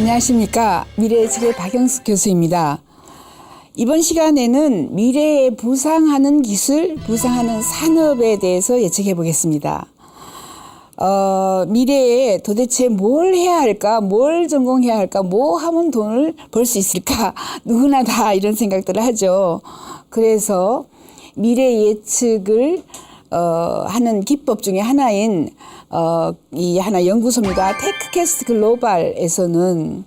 안녕하십니까. 미래예측의 박영숙 교수입니다. 이번 시간에는 미래에 부상하는 기술, 부상하는 산업에 대해서 예측해 보겠습니다. 미래에 도대체 뭘 해야 할까, 뭘 전공해야 할까, 뭐 하면 돈을 벌 수 있을까, 누구나 다 이런 생각들을 하죠. 그래서 미래 예측을 하는 기법 중에 하나인 이 하나 연구소입니다. 테크캐스트 글로벌에서는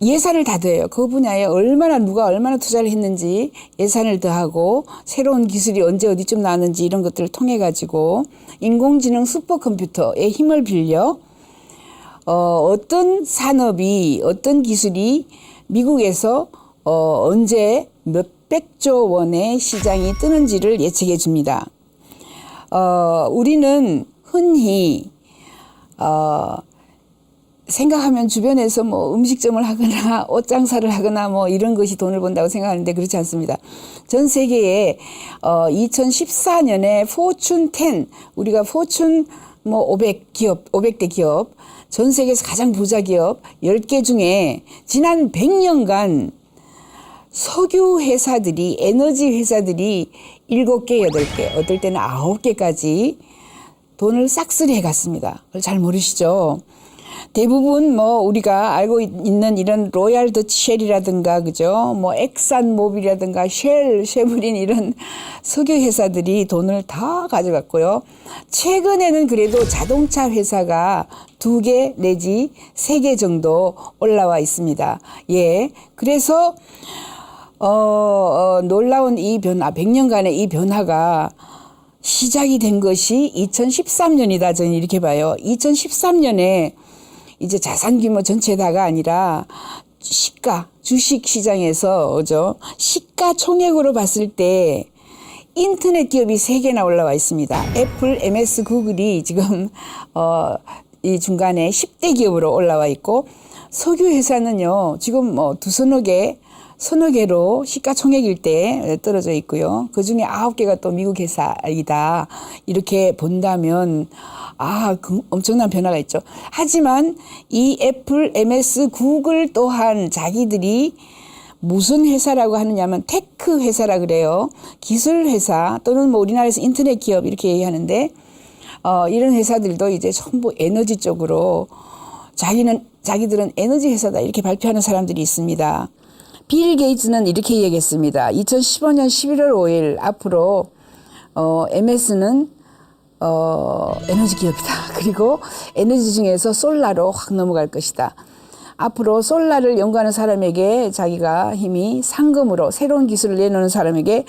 예산을 다 더해요. 그 분야에 누가 얼마나 투자를 했는지 예산을 더하고 새로운 기술이 언제 어디쯤 나왔는지 이런 것들을 통해 가지고 인공지능 슈퍼컴퓨터의 힘을 빌려 어떤 산업이 어떤 기술이 미국에서 언제 몇백조 원의 시장이 뜨는지를 예측해 줍니다. 우리는 흔히 생각하면 주변에서 뭐 음식점을 하거나 옷 장사를 하거나 뭐 이런 것이 돈을 번다고 생각하는데 그렇지 않습니다. 전 세계에 2014년에 포춘 10, 우리가 포춘 뭐 500 기업, 500대 기업, 전 세계에서 가장 부자 기업 10개 중에 지난 100년간 석유 회사들이, 에너지 회사들이 7개, 8개, 어떨 때는 9개까지 돈을 싹쓸이 해갔습니다. 그걸 잘 모르시죠? 대부분 뭐 우리가 알고 있는 이런 로얄 더치 쉘이라든가 그죠? 뭐 엑산 모빌이라든가 쉐브린 이런 석유 회사들이 돈을 다 가져갔고요. 최근에는 그래도 자동차 회사가 2개 내지 3개 정도 올라와 있습니다. 예. 그래서 놀라운 이 변화, 100년간의 이 변화가 시작이 된 것이 2013년이다. 저는 이렇게 봐요. 2013년에 이제 자산 규모 전체다가 아니라 시가, 주식 시장에서, 그죠? 시가 총액으로 봤을 때 인터넷 기업이 3개나 올라와 있습니다. 애플, MS, 구글이 지금, 이 중간에 10대 기업으로 올라와 있고, 석유 회사는요, 지금 뭐 서너 개로 시가총액일 때 떨어져 있고요. 그 중에 9개가 또 미국 회사이다. 이렇게 본다면 엄청난 변화가 있죠. 하지만 이 애플, MS, 구글 또한 자기들이 무슨 회사라고 하느냐면 테크 회사라 그래요. 기술 회사 또는 뭐 우리나라에서 인터넷 기업 이렇게 얘기하는데 이런 회사들도 이제 전부 에너지 쪽으로 자기들은 에너지 회사다 이렇게 발표하는 사람들이 있습니다. 빌 게이츠는 이렇게 얘기했습니다. 2015년 11월 5일 앞으로 MS는 에너지 기업이다. 그리고 에너지 중에서 솔라로 확 넘어갈 것이다. 앞으로 솔라를 연구하는 사람에게 자기가 힘이 상금으로 새로운 기술을 내놓는 사람에게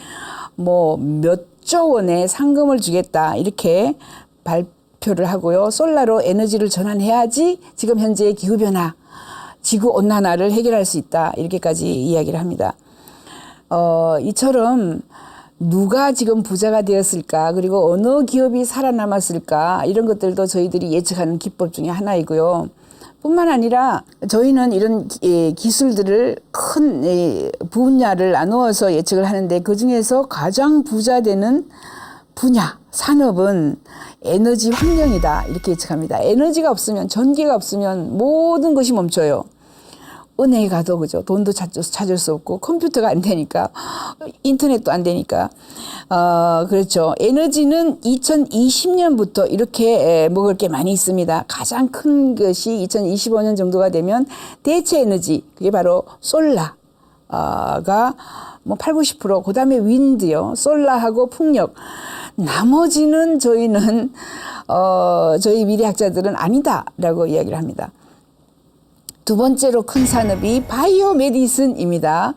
뭐 몇 조 원의 상금을 주겠다. 이렇게 발표를 하고요. 솔라로 에너지를 전환해야지 지금 현재의 기후변화 지구온난화를 해결할 수 있다. 이렇게까지 이야기를 합니다. 이처럼 누가 지금 부자가 되었을까 그리고 어느 기업이 살아남았을까 이런 것들도 저희들이 예측하는 기법 중에 하나이고요. 뿐만 아니라 저희는 이런 기술들을 큰 분야를 나누어서 예측을 하는데 그중에서 가장 부자 되는 분야, 산업은 에너지 환경이다. 이렇게 예측합니다. 에너지가 없으면, 전기가 없으면 모든 것이 멈춰요. 은행에 가도 그죠. 돈도 찾을 수 없고 컴퓨터가 안 되니까 인터넷도 안 되니까 그렇죠. 에너지는 2020년부터 이렇게 먹을 게 많이 있습니다. 가장 큰 것이 2025년 정도가 되면 대체 에너지 그게 바로 솔라가 뭐 80~90% 그다음에 윈드요. 솔라하고 풍력. 나머지는 저희는 저희 미래학자들은 아니다라고 이야기를 합니다. 두 번째로 큰 산업이 바이오 메디슨입니다.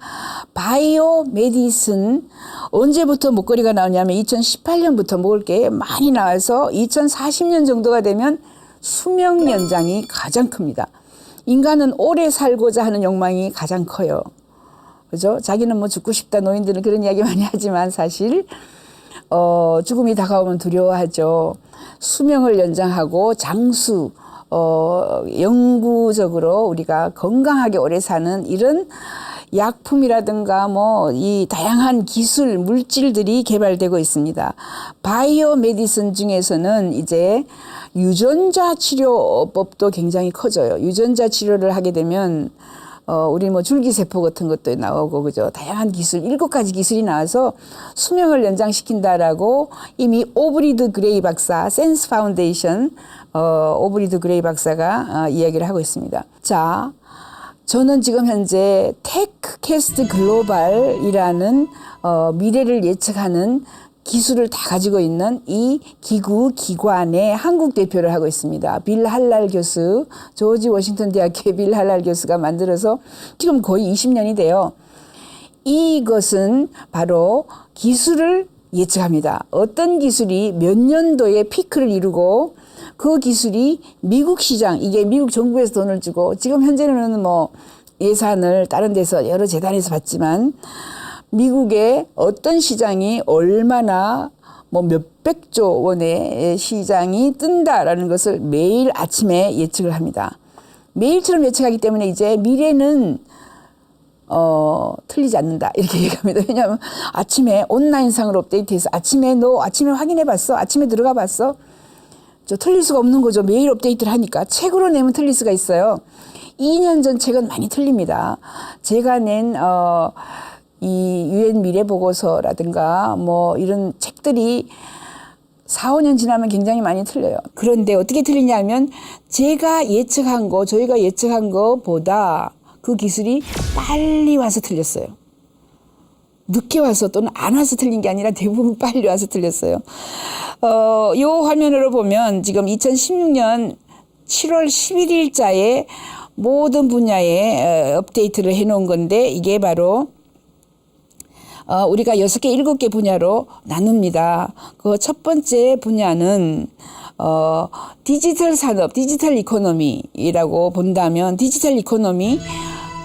바이오 메디슨 언제부터 먹거리가 나오냐면 2018년부터 먹을 게 많이 나와서 2040년 정도가 되면 수명 연장이 가장 큽니다. 인간은 오래 살고자 하는 욕망이 가장 커요. 그죠? 자기는 뭐 죽고 싶다 노인들은 그런 이야기 많이 하지만 사실 죽음이 다가오면 두려워하죠. 수명을 연장하고 장수 영구적으로 우리가 건강하게 오래 사는 이런 약품이라든가 뭐 이 다양한 기술, 물질들이 개발되고 있습니다. 바이오 메디슨 중에서는 이제 유전자 치료법도 굉장히 커져요. 유전자 치료를 하게 되면 우리 뭐 줄기세포 같은 것도 나오고, 그죠? 다양한 기술, 7가지 기술이 나와서 수명을 연장시킨다라고 이미 오브리드 그레이 박사, 센스 파운데이션, 오브리드 그레이 박사가 이야기를 하고 있습니다. 자, 저는 지금 현재 테크캐스트 글로벌이라는 미래를 예측하는 기술을 다 가지고 있는 이 기관의 한국 대표를 하고 있습니다. 빌 할랄 교수, 조지 워싱턴 대학교의 빌 할랄 교수가 만들어서 지금 거의 20년이 돼요. 이것은 바로 기술을 예측합니다. 어떤 기술이 몇 년도에 피크를 이루고 그 기술이 미국 시장, 이게 미국 정부에서 돈을 주고, 지금 현재는 뭐 예산을 다른 데서 여러 재단에서 받지만 미국의 어떤 시장이 얼마나 뭐 몇백조 원의 시장이 뜬다라는 것을 매일 아침에 예측을 합니다. 매일처럼 예측하기 때문에 이제 미래는 틀리지 않는다 이렇게 얘기합니다. 왜냐하면 아침에 온라인상으로 업데이트해서 아침에 확인해 봤어? 아침에 들어가 봤어? 저 틀릴 수가 없는 거죠. 매일 업데이트를 하니까. 책으로 내면 틀릴 수가 있어요. 2년 전 책은 많이 틀립니다. 제가 낸 이 UN 미래 보고서라든가 뭐 이런 책들이 4, 5년 지나면 굉장히 많이 틀려요. 그런데 어떻게 틀리냐면 제가 예측한 거, 저희가 예측한 거보다 그 기술이 빨리 와서 틀렸어요. 늦게 와서 또는 안 와서 틀린 게 아니라 대부분 빨리 와서 틀렸어요. 요 화면으로 보면 지금 2016년 7월 11일자에 모든 분야에 업데이트를 해놓은 건데, 이게 바로 우리가 6개, 7개 분야로 나눕니다. 그 첫 번째 분야는 디지털 산업, 디지털 이코노미라고 본다면, 디지털 이코노미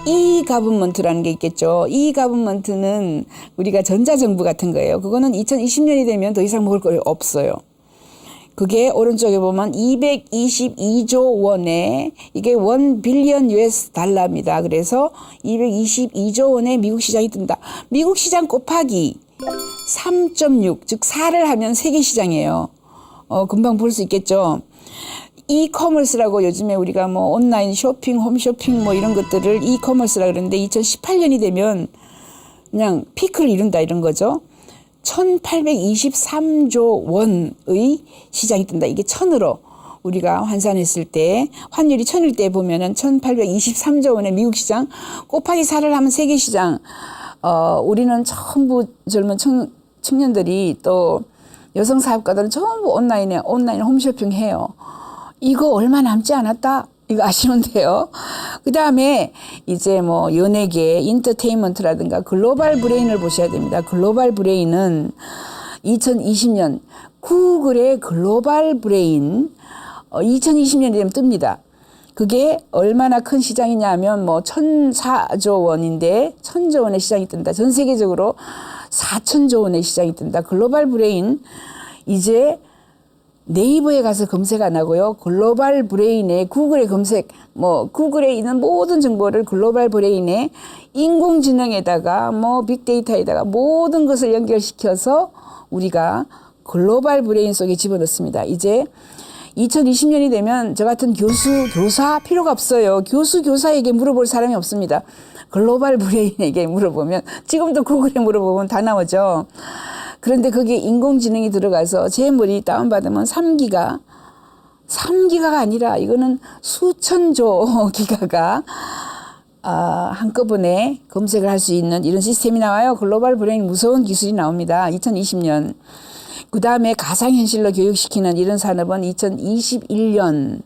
E-가버먼트라는 게 있겠죠. E-가버먼트는 우리가 전자정부 같은 거예요. 그거는 2020년이 되면 더 이상 먹을 거 없어요. 그게 오른쪽에 보면 222조 원에, 이게 1 빌리언 US 달러입니다. 그래서 222조 원의 미국 시장이 뜬다. 미국 시장 곱하기 3.6, 즉 4를 하면 세계 시장이에요. 금방 볼 수 있겠죠. 이커머스라고 요즘에 우리가 뭐 온라인 쇼핑, 홈쇼핑 뭐 이런 것들을 이커머스라 그러는데, 2018년이 되면 그냥 피크를 이룬다 이런 거죠. 1823조 원의 시장이 뜬다. 이게 1000으로 우리가 환산했을 때, 환율이 1000일 때 보면은 1823조 원의 미국 시장 곱하기 4를 하면 세계 시장. 우리는 전부 젊은 청년들이, 또 여성 사업가들은 전부 온라인 홈쇼핑 해요. 이거 얼마 남지 않았다? 이거 아시는데요. 그 다음에 이제 뭐 연예계, 인터테인먼트라든가 글로벌 브레인을 보셔야 됩니다. 글로벌 브레인은 2020년 구글의 글로벌 브레인 2020년이 되면 뜹니다. 그게 얼마나 큰 시장이냐면 뭐 1004조 원인데 1000조 원의 시장이 뜬다. 전 세계적으로 4000조 원의 시장이 뜬다. 글로벌 브레인, 이제 네이버에 가서 검색 안 하고요. 글로벌 브레인에 구글에 검색, 뭐 구글에 있는 모든 정보를 글로벌 브레인에 인공지능에다가 뭐 빅데이터에다가 모든 것을 연결시켜서 우리가 글로벌 브레인 속에 집어넣습니다. 이제 2020년이 되면 저 같은 교사 필요가 없어요. 교사에게 물어볼 사람이 없습니다. 글로벌 브레인에게 물어보면, 지금도 구글에 물어보면 다 나오죠. 그런데 거기에 인공지능이 들어가서 제 머리 다운받으면 3기가가 아니라 이거는 수천조 기가가 한꺼번에 검색을 할 수 있는 이런 시스템이 나와요. 글로벌 브레인, 무서운 기술이 나옵니다. 2020년. 그 다음에 가상현실로 교육시키는 이런 산업은 2021년.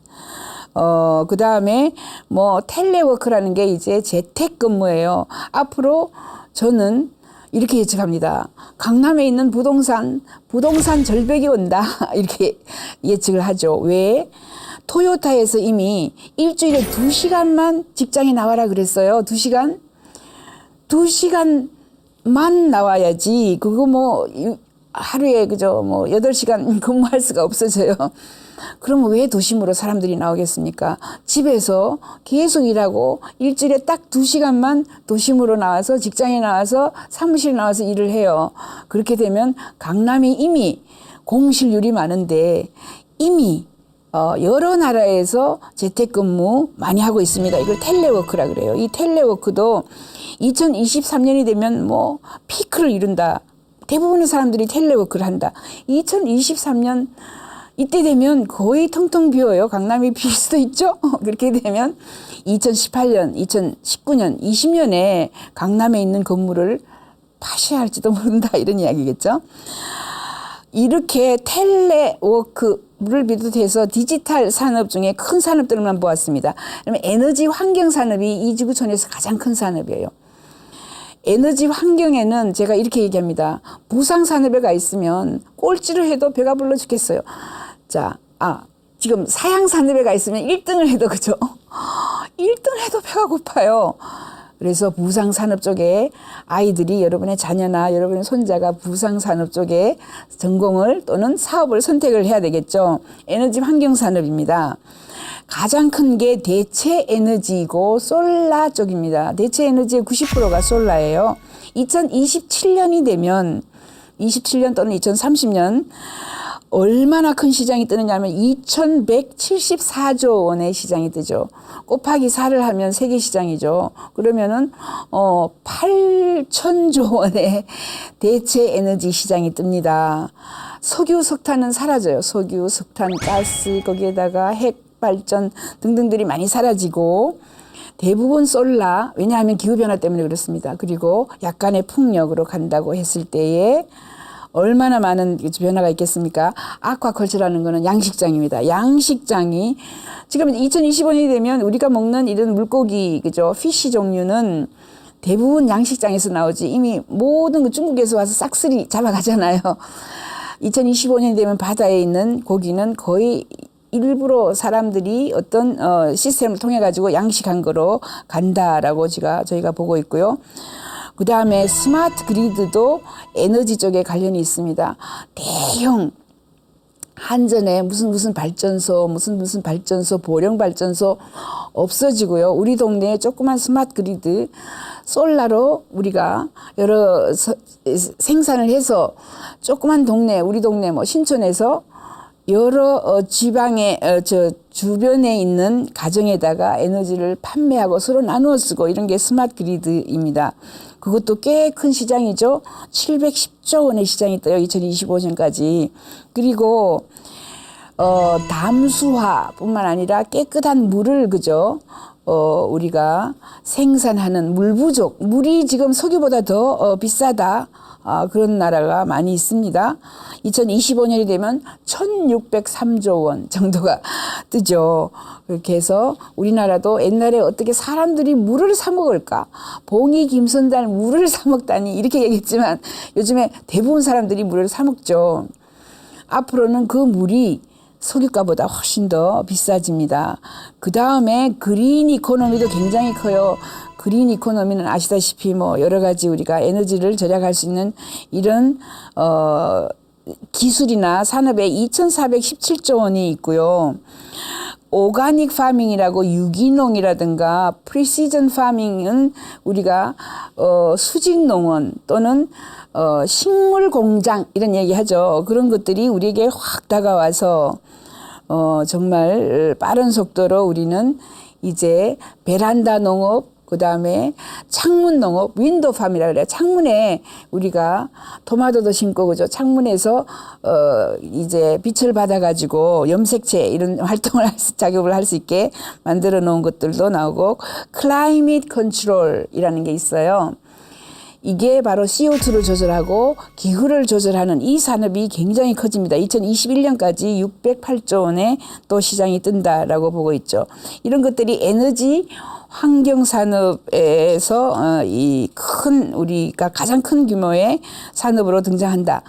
그 다음에 뭐 텔레워크라는 게 이제 재택근무예요. 앞으로 저는 이렇게 예측합니다. 강남에 있는 부동산 절벽이 온다. 이렇게 예측을 하죠. 왜? 토요타에서 이미 일주일에 2시간만 직장에 나와라 그랬어요. 2시간? 2시간만 나와야지. 그거 뭐 하루에 그저 뭐 8시간 근무할 수가 없어져요. 그러면 왜 도심으로 사람들이 나오겠습니까? 집에서 계속 일하고 일주일에 딱 2시간만 도심으로 나와서 직장에 나와서 사무실 나와서 일을 해요. 그렇게 되면 강남이 이미 공실률이 많은데 이미 여러 나라에서 재택근무 많이 하고 있습니다. 이걸 텔레워크라 그래요. 이 텔레워크도 2023년이 되면 뭐 피크를 이룬다. 대부분의 사람들이 텔레워크를 한다. 2023년 이때 되면 거의 텅텅 비어요. 강남이 비일 수도 있죠. 그렇게 되면 2018년, 2019년, 20년에 강남에 있는 건물을 파셔야 할지도 모른다. 이런 이야기겠죠. 이렇게 텔레워크를 비롯해서 디지털 산업 중에 큰 산업들만 보았습니다. 그러면 에너지 환경 산업이 이 지구촌에서 가장 큰 산업이에요. 에너지 환경에는 제가 이렇게 얘기합니다. 부상 산업에 가 있으면 꼴찌를 해도 배가 불러 죽겠어요. 자, 지금 사양 산업에 가 있으면 1등을 해도 그죠? 1등을 해도 배가 고파요. 그래서 부상 산업 쪽에 아이들이 여러분의 자녀나 여러분의 손자가 부상 산업 쪽에 전공을 또는 사업을 선택을 해야 되겠죠. 에너지 환경 산업입니다. 가장 큰 게 대체 에너지이고 솔라 쪽입니다. 대체 에너지의 90%가 솔라예요. 2027년이 되면 27년 또는 2030년 얼마나 큰 시장이 뜨느냐 하면 2174조 원의 시장이 뜨죠. 곱하기 4를 하면 세계 시장이죠. 그러면은 8천조 원의 대체 에너지 시장이 뜹니다. 석유, 석탄은 사라져요. 석유, 석탄, 가스, 거기에다가 핵 발전 등등들이 많이 사라지고 대부분 솔라, 왜냐하면 기후변화 때문에 그렇습니다. 그리고 약간의 풍력으로 간다고 했을 때에 얼마나 많은 변화가 있겠습니까? 아쿠아컬처라는 거는 양식장입니다. 양식장이 지금 2025년이 되면 우리가 먹는 이런 물고기, 그죠? 피쉬 종류는 대부분 양식장에서 나오지 이미 모든 그 중국에서 와서 싹쓸이 잡아가잖아요. 2025년이 되면 바다에 있는 고기는 거의 일부러 사람들이 어떤 시스템을 통해 가지고 양식한 거로 간다라고 저희가 보고 있고요. 그 다음에 스마트 그리드도 에너지 쪽에 관련이 있습니다. 대형 한전에 무슨 발전소, 무슨 발전소, 보령 발전소 없어지고요. 우리 동네에 조그만 스마트 그리드 솔라로 우리가 여러 생산을 해서 조그만 동네, 우리 동네 뭐 신촌에서 여러 지방의 주변에 있는 가정에다가 에너지를 판매하고 서로 나누어 쓰고 이런 게 스마트 그리드입니다. 그것도 꽤 큰 시장이죠. 710조 원의 시장이 떠요. 2025년까지. 그리고 담수화뿐만 아니라 깨끗한 물을 그죠? 우리가 생산하는 물 부족. 물이 지금 석유보다 더 비싸다. 그런 나라가 많이 있습니다. 2025년이 되면 1603조 원 정도가 뜨죠. 그렇게 해서 우리나라도 옛날에 어떻게 사람들이 물을 사 먹을까? 봉이 김선달 물을 사 먹다니 이렇게 얘기했지만 요즘에 대부분 사람들이 물을 사 먹죠. 앞으로는 그 물이 석유가보다 훨씬 더 비싸집니다. 그 다음에 그린 이코노미도 굉장히 커요. 그린 이코노미는 아시다시피 뭐 여러 가지 우리가 에너지를 절약할 수 있는 이런 기술이나 산업에 2,417조 원이 있고요. 오가닉 파밍이라고 유기농이라든가 프리시전 파밍은 우리가 수직 농원 또는 식물 공장 이런 얘기 하죠. 그런 것들이 우리에게 확 다가와서 정말 빠른 속도로 우리는 이제 베란다 농업 그 다음에 창문 농업, 윈도우팜이라 그래요. 창문에 우리가 토마토도 심고 그죠. 창문에서 이제 빛을 받아가지고 염색체 이런 활동을 작업을 할 수 있게 만들어 놓은 것들도 나오고 클라이밋 컨트롤이라는 게 있어요. 이게 바로 CO2를 조절하고 기후를 조절하는 이 산업이 굉장히 커집니다. 2021년까지 608조 원의 또 시장이 뜬다라고 보고 있죠. 이런 것들이 에너지 환경 산업에서 우리가 가장 큰 규모의 산업으로 등장한다.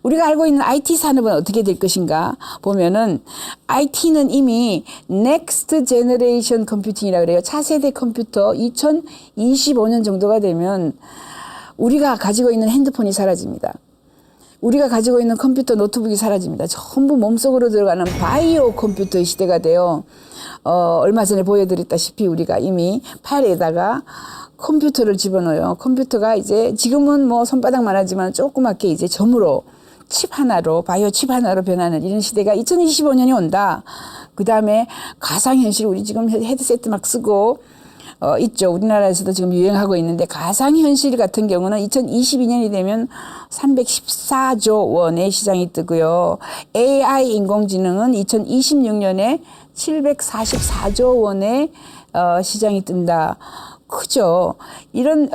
우리가 알고 있는 IT 산업은 어떻게 될 것인가 보면은 IT는 이미 Next Generation Computing이라고 그래요. 차세대 컴퓨터 2025년 정도가 되면 우리가 가지고 있는 핸드폰이 사라집니다. 우리가 가지고 있는 컴퓨터, 노트북이 사라집니다. 전부 몸속으로 들어가는 바이오 컴퓨터의 시대가 돼요. 얼마 전에 보여드렸다시피 우리가 이미 팔에다가 컴퓨터를 집어넣어요. 컴퓨터가 이제 지금은 뭐 손바닥만 하지만 조그맣게 이제 점으로 칩 하나로, 바이오 칩 하나로 변하는 이런 시대가 2025년이 온다. 그 다음에 가상현실, 우리 지금 헤드세트 막 쓰고 있죠. 우리나라에서도 지금 유행하고 있는데, 가상현실 같은 경우는 2022년이 되면 314조 원의 시장이 뜨고요. AI 인공지능은 2026년에 744조 원의 시장이 뜬다. 크죠. 이런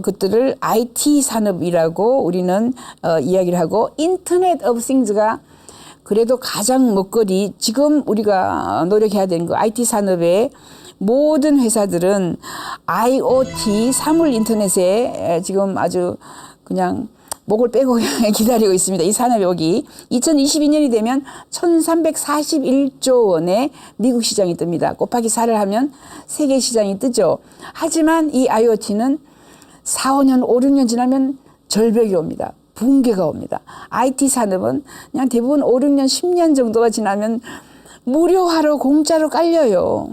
것들을 IT 산업이라고 우리는 이야기를 하고, 인터넷 오브 싱스가 그래도 가장 먹거리, 지금 우리가 노력해야 되는 거, IT 산업의 모든 회사들은 IoT 사물 인터넷에 지금 아주 그냥 목을 빼고 기다리고 있습니다. 이 산업이 오기. 2022년이 되면 1341조 원의 미국 시장이 뜹니다. 곱하기 4를 하면 세계 시장이 뜨죠. 하지만 이 IoT는 4, 5년, 5, 6년 지나면 절벽이 옵니다. 붕괴가 옵니다. IT 산업은 그냥 대부분 5, 6년, 10년 정도가 지나면 무료화로 공짜로 깔려요.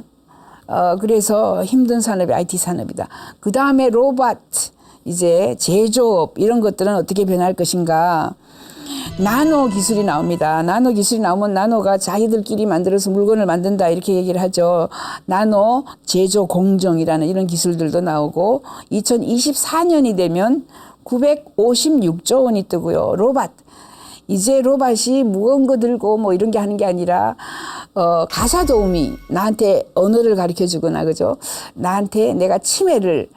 그래서 힘든 산업이 IT 산업이다. 그 다음에 로봇, 이제 제조업, 이런 것들은 어떻게 변할 것인가. 나노 기술이 나옵니다. 나노 기술이 나오면 나노가 자기들끼리 만들어서 물건을 만든다, 이렇게 얘기를 하죠. 나노 제조 공정이라는 이런 기술들도 나오고, 2024년이 되면 956조 원이 뜨고요. 로봇. 이제 로봇이 무거운 거 들고 뭐 이런 게 하는 게 아니라 가사 도우미, 나한테 언어를 가르쳐 주거나, 그죠? 나한테 내가 치매를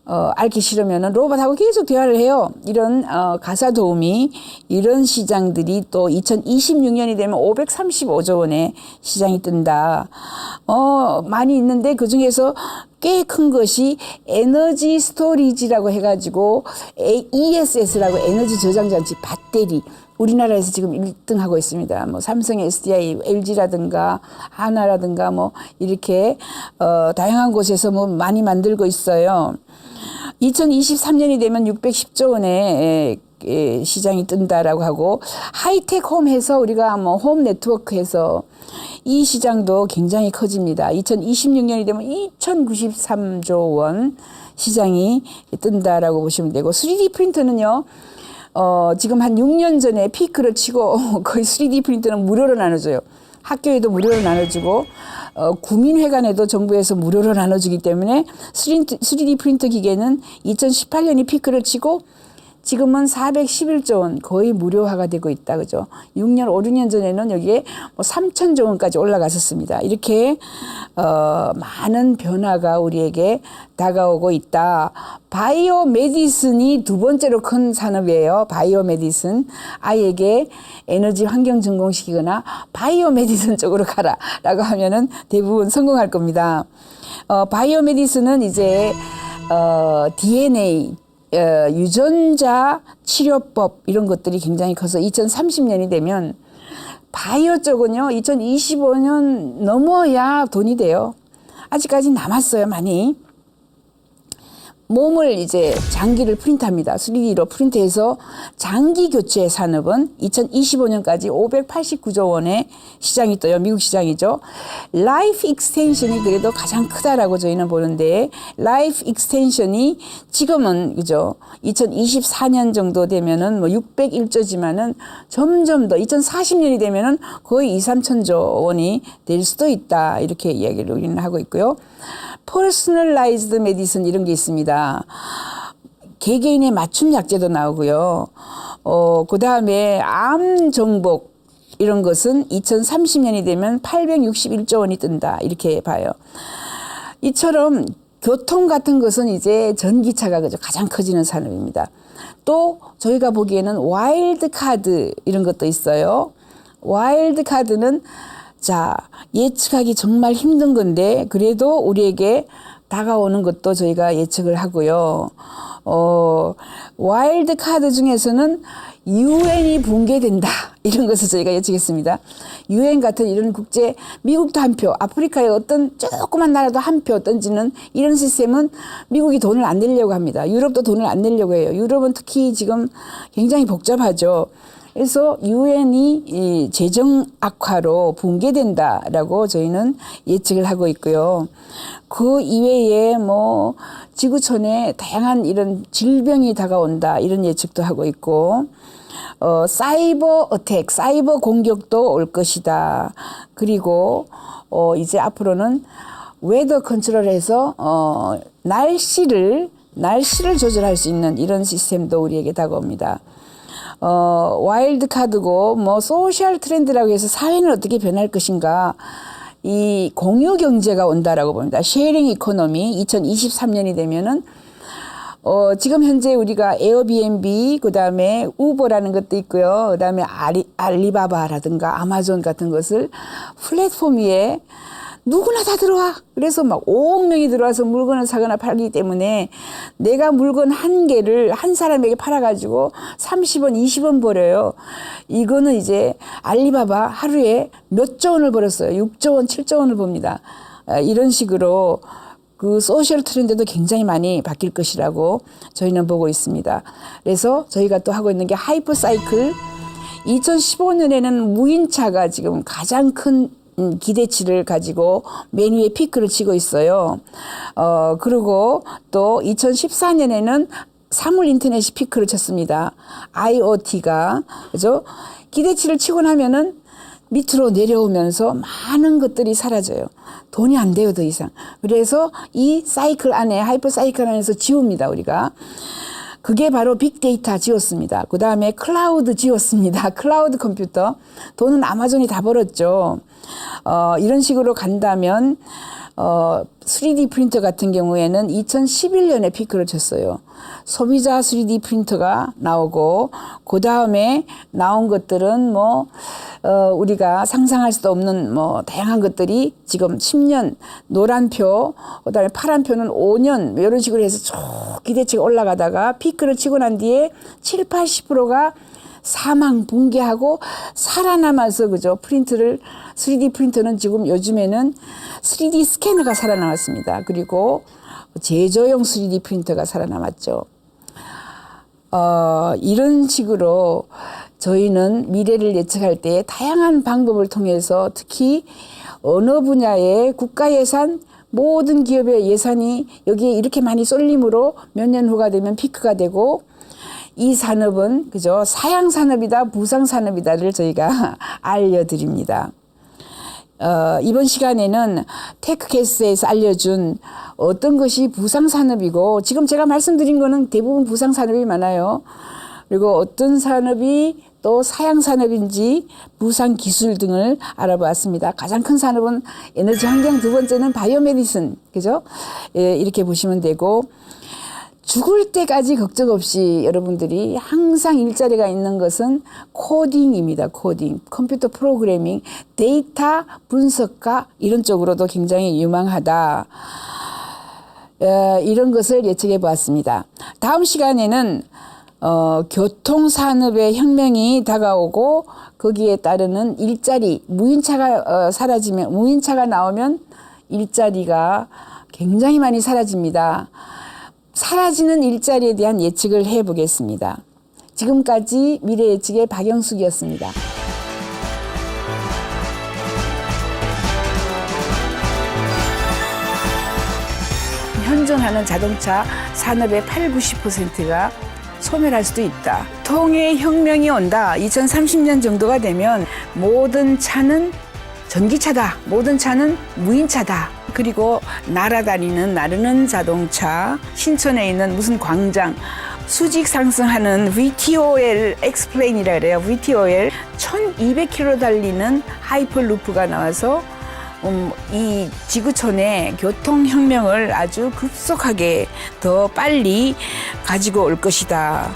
앓기 싫으면은 로봇하고 계속 대화를 해요. 이런 가사 도우미, 이런 시장들이 또 2026년이 되면 535조 원의 시장이 뜬다. 많이 있는데 그 중에서 꽤 큰 것이 에너지 스토리지라고 해가지고 ESS라고 에너지 저장 장치, 배터리. 우리나라에서 지금 1등 하고 있습니다. 뭐 삼성, SDI, LG라든가 하나라든가 뭐 이렇게 다양한 곳에서 뭐 많이 만들고 있어요. 2023년이 되면 610조 원의 시장이 뜬다라고 하고, 하이텍 홈해서 우리가 뭐 홈 네트워크에서 이 시장도 굉장히 커집니다. 2026년이 되면 2093조 원 시장이 뜬다라고 보시면 되고, 3D 프린터는요. 지금 한 6년 전에 피크를 치고 거의 3D 프린터는 무료로 나눠줘요. 학교에도 무료로 나눠주고, 구민회관에도 정부에서 무료로 나눠주기 때문에 3D 프린터 기계는 2018년이 피크를 치고 지금은 411조 원, 거의 무료화가 되고 있다. 그죠? 6년, 5, 6년 전에는 여기에 뭐 3천조 원까지 올라갔었습니다. 이렇게 많은 변화가 우리에게 다가오고 있다. 바이오 메디슨이 두 번째로 큰 산업이에요. 바이오 메디슨. 아이에게 에너지 환경 전공시키거나 바이오 메디슨 쪽으로 가라 라고 하면은 대부분 성공할 겁니다. 바이오 메디슨은 이제 DNA, 유전자 치료법, 이런 것들이 굉장히 커서 2030년이 되면 바이오 쪽은요 2025년 넘어야 돈이 돼요. 아직까지 남았어요, 많이. 몸을 이제 장기를 프린트합니다. 3D로 프린트해서 장기 교체 산업은 2025년까지 589조 원의 시장이 떠요. 미국 시장이죠. 라이프 익스텐션이 그래도 가장 크다라고 저희는 보는데, 라이프 익스텐션이 지금은 그죠? 2024년 정도 되면은 뭐 601조지만은 점점 더 2040년이 되면은 거의 2, 3천조 원이 될 수도 있다. 이렇게 이야기를 우리는 하고 있고요. 퍼스널라이즈드 메디슨, 이런 게 있습니다. 개개인의 맞춤 약제도 나오고요. 그 다음에 암 정복, 이런 것은 2030년이 되면 861조 원이 뜬다. 이렇게 봐요. 이처럼 교통 같은 것은 이제 전기차가 그죠? 가장 커지는 산업입니다. 또 저희가 보기에는 와일드 카드, 이런 것도 있어요. 와일드 카드는 자, 예측하기 정말 힘든 건데 그래도 우리에게 다가오는 것도 저희가 예측을 하고요. 와일드 카드 중에서는 유엔이 붕괴된다. 이런 것을 저희가 예측했습니다. 유엔 같은 이런 국제, 미국도 한 표, 아프리카의 어떤 조그만 나라도 한 표 던지는 이런 시스템은 미국이 돈을 안 내려고 합니다. 유럽도 돈을 안 내려고 해요. 유럽은 특히 지금 굉장히 복잡하죠. 그래서 유엔이 재정 악화로 붕괴된다라고 저희는 예측을 하고 있고요. 그 이외에 뭐 지구촌에 다양한 이런 질병이 다가온다 이런 예측도 하고 있고, 사이버 어택, 사이버 공격도 올 것이다. 그리고 이제 앞으로는 웨더 컨트롤해서 날씨를 조절할 수 있는 이런 시스템도 우리에게 다가옵니다. 와일드 카드고 뭐 소셜 트렌드라고 해서 사회는 어떻게 변할 것인가, 이 공유 경제가 온다라고 봅니다. 쉐어링 이코노미 2023년이 되면은 지금 현재 우리가 에어비앤비, 그다음에 우버라는 것도 있고요. 그다음에 알리바바라든가 아마존 같은 것을 플랫폼 위에 누구나 다 들어와. 그래서 막 5억 명이 들어와서 물건을 사거나 팔기 때문에 내가 물건 한 개를 한 사람에게 팔아가지고 30원, 20원 벌어요. 이거는 이제 알리바바 하루에 몇 조 원을 벌었어요. 6조 원, 7조 원을 법니다. 이런 식으로 그 소셜 트렌드도 굉장히 많이 바뀔 것이라고 저희는 보고 있습니다. 그래서 저희가 또 하고 있는 게 하이퍼 사이클. 2015년에는 무인차가 지금 가장 큰 기대치를 가지고 맨 위에 피크를 치고 있어요. 그리고 또 2014년에는 사물 인터넷이 피크를 쳤습니다. IoT가, 그죠? 기대치를 치고 나면은 밑으로 내려오면서 많은 것들이 사라져요. 돈이 안 돼요, 더 이상. 그래서 이 사이클 안에, 하이퍼 사이클 안에서 지웁니다, 우리가. 그게 바로 빅데이터 지웠습니다. 그 다음에 클라우드 지웠습니다. 클라우드 컴퓨터. 돈은 아마존이 다 벌었죠. 이런 식으로 간다면 3D 프린터 같은 경우에는 2011년에 피크를 쳤어요. 소비자 3D 프린터가 나오고, 그 다음에 나온 것들은 뭐 우리가 상상할 수도 없는 뭐 다양한 것들이 지금 10년 노란표, 그 다음에 파란표는 5년 이런 식으로 해서 쭉 기대치가 올라가다가 피크를 치고 난 뒤에 7, 80%가 사망, 붕괴하고 살아남아서, 그죠? 3D 프린터는 지금 요즘에는 3D 스캐너가 살아남았습니다. 그리고 제조용 3D 프린터가 살아남았죠. 이런 식으로 저희는 미래를 예측할 때 다양한 방법을 통해서 특히 어느 분야의 국가 예산, 모든 기업의 예산이 여기에 이렇게 많이 쏠림으로 몇 년 후가 되면 피크가 되고, 이 산업은 그죠? 사양 산업이다, 부상 산업이다를 저희가 알려드립니다. 이번 시간에는 테크캐스트에서 알려준 어떤 것이 부상 산업이고, 지금 제가 말씀드린 거는 대부분 부상 산업이 많아요. 그리고 어떤 산업이 또 사양 산업인지 부상 기술 등을 알아보았습니다. 가장 큰 산업은 에너지 환경, 두 번째는 바이오 메디슨, 그죠? 이렇게 보시면 되고, 죽을 때까지 걱정 없이 여러분들이 항상 일자리가 있는 것은 코딩입니다. 코딩, 컴퓨터 프로그래밍, 데이터 분석가 이런 쪽으로도 굉장히 유망하다. 이런 것을 예측해 보았습니다. 다음 시간에는 교통산업의 혁명이 다가오고 거기에 따르는 일자리, 무인차가 사라지면, 무인차가 나오면 일자리가 굉장히 많이 사라집니다. 사라지는 일자리에 대한 예측을 해보겠습니다. 지금까지 미래예측의 박영숙이었습니다. 현존하는 자동차 산업의 8, 90%가 소멸할 수도 있다. 통의 혁명이 온다. 2030년 정도가 되면 모든 차는 전기차다. 모든 차는 무인차다. 그리고 날아다니는 나르는 자동차, 신촌에 있는 무슨 광장, 수직 상승하는 VTOL 엑스플레인이라 그래요. VTOL 1200km 달리는 하이퍼루프가 나와서 이 지구촌의 교통혁명을 아주 급속하게 더 빨리 가지고 올 것이다.